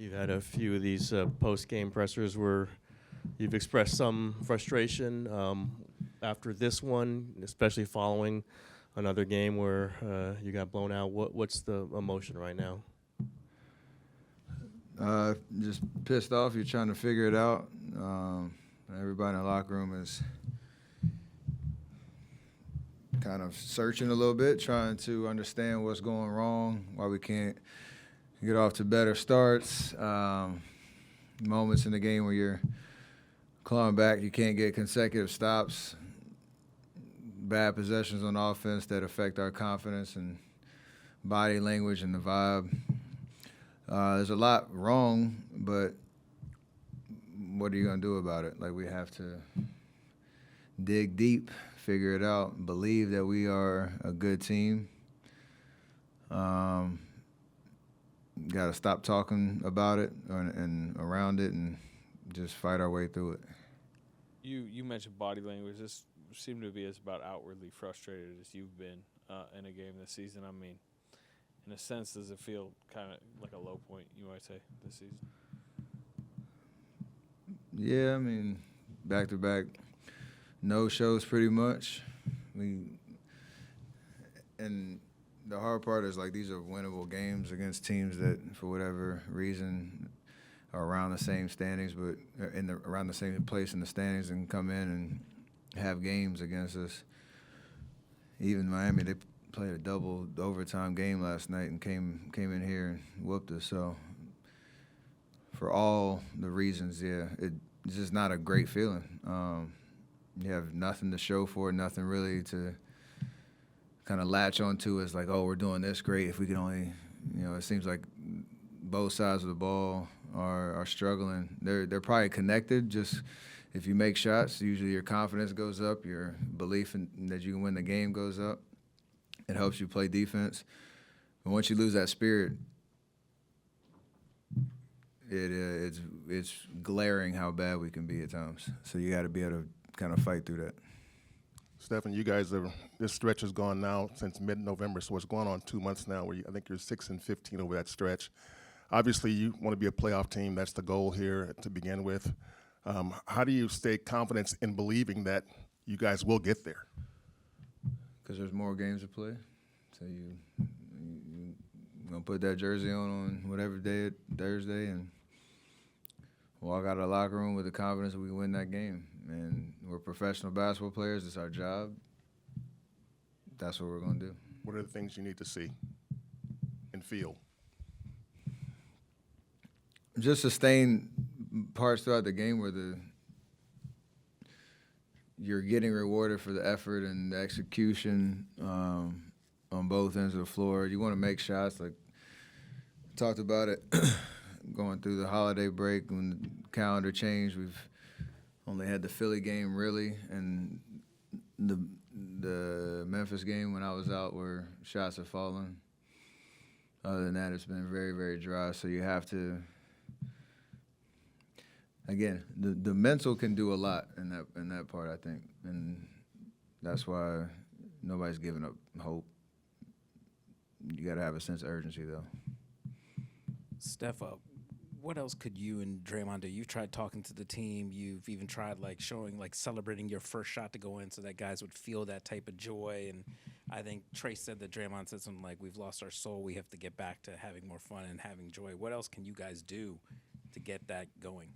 You've had a few of these post-game pressers where you've expressed some frustration after this one, especially following another game where you got blown out. What's the emotion right now? Just pissed off. You're trying to figure it out. Everybody in the locker room is kind of searching a little bit, trying to understand what's going wrong, why we can't get off to better starts. Moments in the game where you're clawing back, you can't get consecutive stops, bad possessions on offense that affect our confidence and body language and the vibe. There's a lot wrong, but what are you going to do about it? Like, we have to dig deep, figure it out, believe that we are a good team. Got to stop talking about it and around it and just fight our way through it. You mentioned body language. This seemed to be as about outwardly frustrated as you've been in a game this season. I mean, in a sense, does it feel kind of like a low point, you might say, this season? Yeah, I mean, back-to-back no-shows pretty much. And the hard part is, like, these are winnable games against teams that, for whatever reason, are around the same standings, but around the same place in the standings, and come in and have games against us. Even Miami, they played a double overtime game last night and came in here and whooped us. So for all the reasons, yeah, it's just not a great feeling. You have nothing to show for it, nothing really to kind of latch onto as like, oh, we're doing this great. If we could only, it seems like both sides of the ball are struggling. They're probably connected. Just if you make shots, usually your confidence goes up, your belief that you can win the game goes up. It helps you play defense. But once you lose that spirit, it's glaring how bad we can be at times. So you got to be able to kind of fight through that. Stephen, you guys this stretch has gone now since mid-November, so it's going on 2 months now. I think you're 6-15 over that stretch. Obviously, you want to be a playoff team. That's the goal here to begin with. How do you stay confident in believing that you guys will get there? Because there's more games to play. So you're going to put that jersey on whatever day, Thursday, and walk out of the locker room with the confidence that we win that game. And we're professional basketball players. It's our job. That's what we're going to do. What are the things you need to see and feel? Just sustain parts throughout the game where you're getting rewarded for the effort and the execution on both ends of the floor. You want to make shots. Like, talked about it going through the holiday break when the calendar changed. We've only had the Philly game, really, and the Memphis game when I was out where shots have fallen. Other than that, it's been very, very dry. So you have to, again, the mental can do a lot in that part, I think, and that's why nobody's giving up hope. You got to have a sense of urgency, though. Steph, what else could you and Draymond do? You've tried talking to the team. You've even tried celebrating your first shot to go in so that guys would feel that type of joy. And I think Trace said that Draymond said something like, we've lost our soul. We have to get back to having more fun and having joy. What else can you guys do to get that going?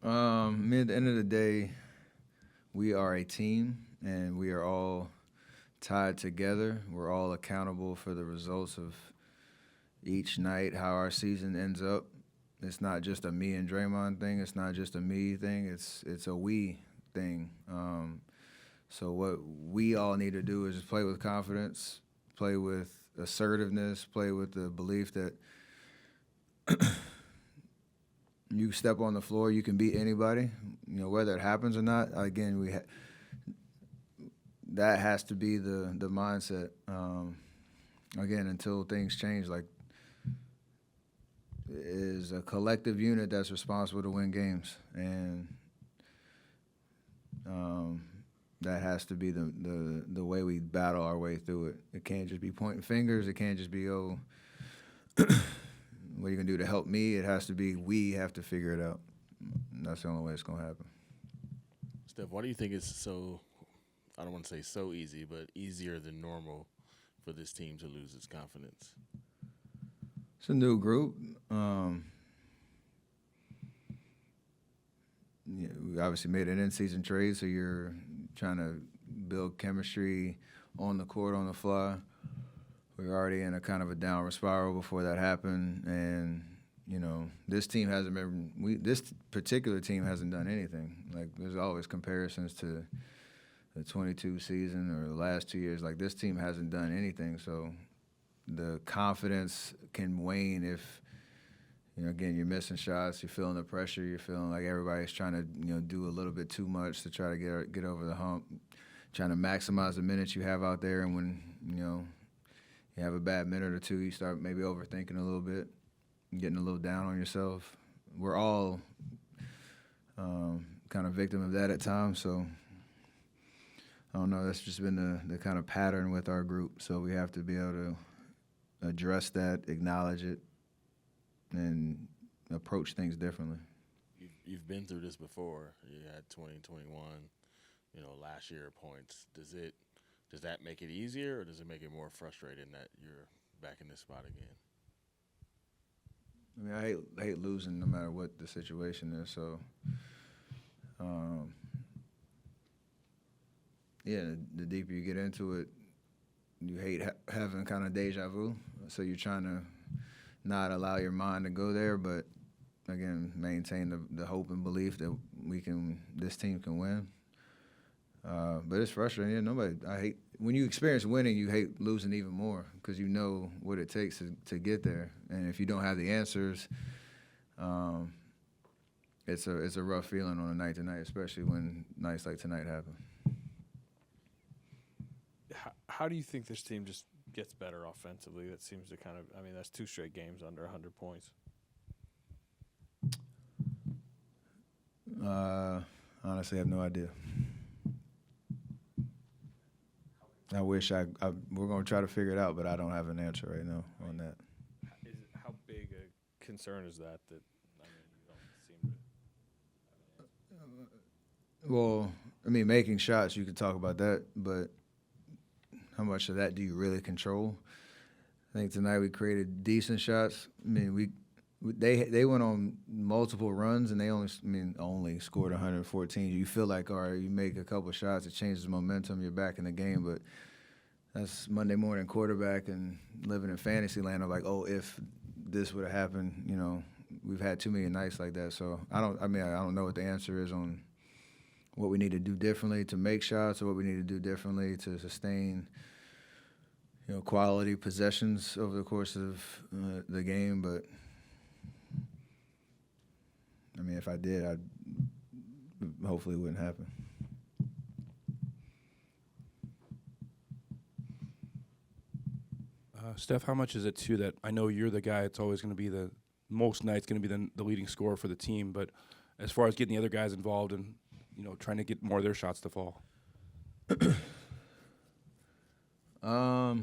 At the end of the day, we are a team, and we are all tied together. We're all accountable for the results of each night, how our season ends up. It's not just a me and Draymond thing. It's not just a me thing. It's a we thing. So what we all need to do is just play with confidence, play with assertiveness, play with the belief that you step on the floor, you can beat anybody, whether it happens or not. Again, that has to be the mindset. Again, until things change, like, it is a collective unit that's responsible to win games, and that has to be the way we battle our way through it. It can't just be pointing fingers. It can't just be, oh, what are you gonna do to help me? It has to be we have to figure it out. And that's the only way it's gonna happen. Steph, why do you think it's so, I don't want to say so easy, but easier than normal for this team to lose its confidence? It's a new group. Yeah, we obviously made an in-season trade, so you're trying to build chemistry on the court, on the fly. We were already in a kind of a downward spiral before that happened, and this team hasn't been. This particular team hasn't done anything. Like there's always comparisons to the 22 season or the last 2 years. Like this team hasn't done anything, so the confidence can wane if. Again, you're missing shots. You're feeling the pressure. You're feeling like everybody's trying to, do a little bit too much to try to get over the hump. Trying to maximize the minutes you have out there, and when you have a bad minute or two, you start maybe overthinking a little bit, getting a little down on yourself. We're all kind of victim of that at times. So I don't know. That's just been the kind of pattern with our group. So we have to be able to address that, acknowledge it, and approach things differently. You've been through this before. You had 2021, last year points. Does that make it easier, or does it make it more frustrating that you're back in this spot again? I mean, I hate losing no matter what the situation is. So, the deeper you get into it, you hate having kind of deja vu. So you're trying to not allow your mind to go there, but again, maintain the hope and belief that this team can win. But it's frustrating. I hate when you experience winning, you hate losing even more because you know what it takes to get there. And if you don't have the answers, it's a rough feeling on a night to night, especially when nights like tonight happen. How do you think this team just gets better offensively? That seems to that's 2 straight games under 100 points. Honestly, I have no idea. I wish we're going to try to figure it out, but I don't have an answer right now on that. How big a concern is that you don't seem to? Well, making shots, you could talk about that, but how much of that do you really control? I think tonight we created decent shots. They went on multiple runs and they only scored 114. You feel like, all right, you make a couple shots, it changes momentum, you're back in the game, but that's Monday morning quarterback and living in fantasy land of like, oh, if this would have happened, we've had too many nights like that. So I don't know what the answer is on what we need to do differently to make shots or what we need to do differently to sustain quality possessions over the course of the game. But if I did, hopefully it wouldn't happen. Steph, how much is it too that I know you're the guy that's always going to be most nights going to be the leading scorer for the team, but as far as getting the other guys involved and trying to get more of their shots to fall? I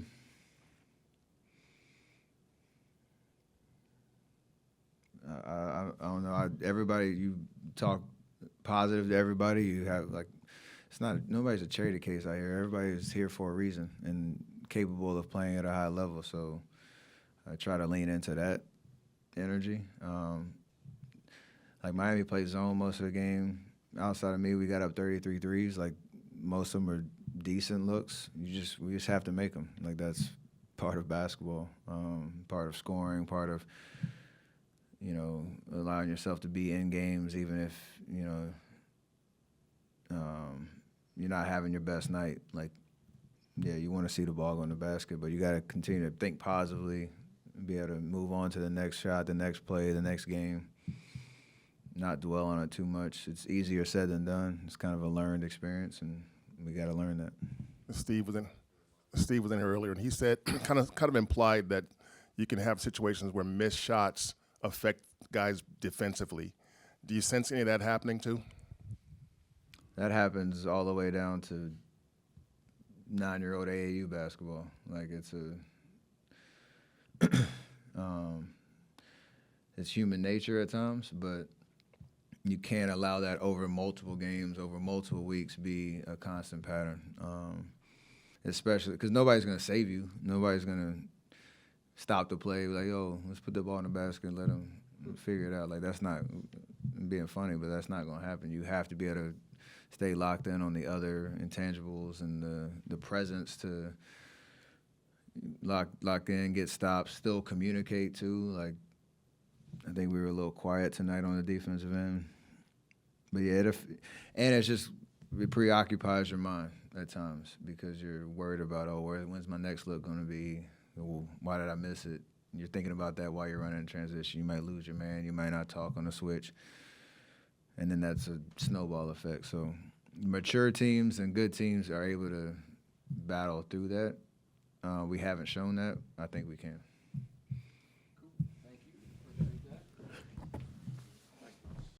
don't know. Everybody, you talk positive to everybody. You have nobody's a charity case out here. Everybody is here for a reason and capable of playing at a high level. So I try to lean into that energy. Miami plays zone most of the game. Outside of me, we got up 33 threes. Most of them are decent looks. We just have to make them. That's part of basketball, part of scoring, part of allowing yourself to be in games, even if you're not having your best night. You want to see the ball go in the basket, but you got to continue to think positively, be able to move on to the next shot, the next play, the next game. Not dwell on it too much. It's easier said than done. It's kind of a learned experience, and we got to learn that. Steve was in here earlier, and he said kind of implied that you can have situations where missed shots affect guys defensively. Do you sense any of that happening too? That happens all the way down to 9-year-old AAU basketball. It's human nature at times, but you can't allow that over multiple games, over multiple weeks, be a constant pattern. Especially because nobody's going to save you. Nobody's going to stop the play, like, yo, let's put the ball in the basket and let them figure it out. Like, that's not being funny, but that's not going to happen. You have to be able to stay locked in on the other intangibles and the presence to lock in, get stops, still communicate too. Like, I think we were a little quiet tonight on the defensive end. But yeah, it preoccupies your mind at times because you're worried about, when's my next look going to be? Why did I miss it? You're thinking about that while you're running in transition. You might lose your man. You might not talk on the switch. And then that's a snowball effect. So mature teams and good teams are able to battle through that. We haven't shown that. I think we can.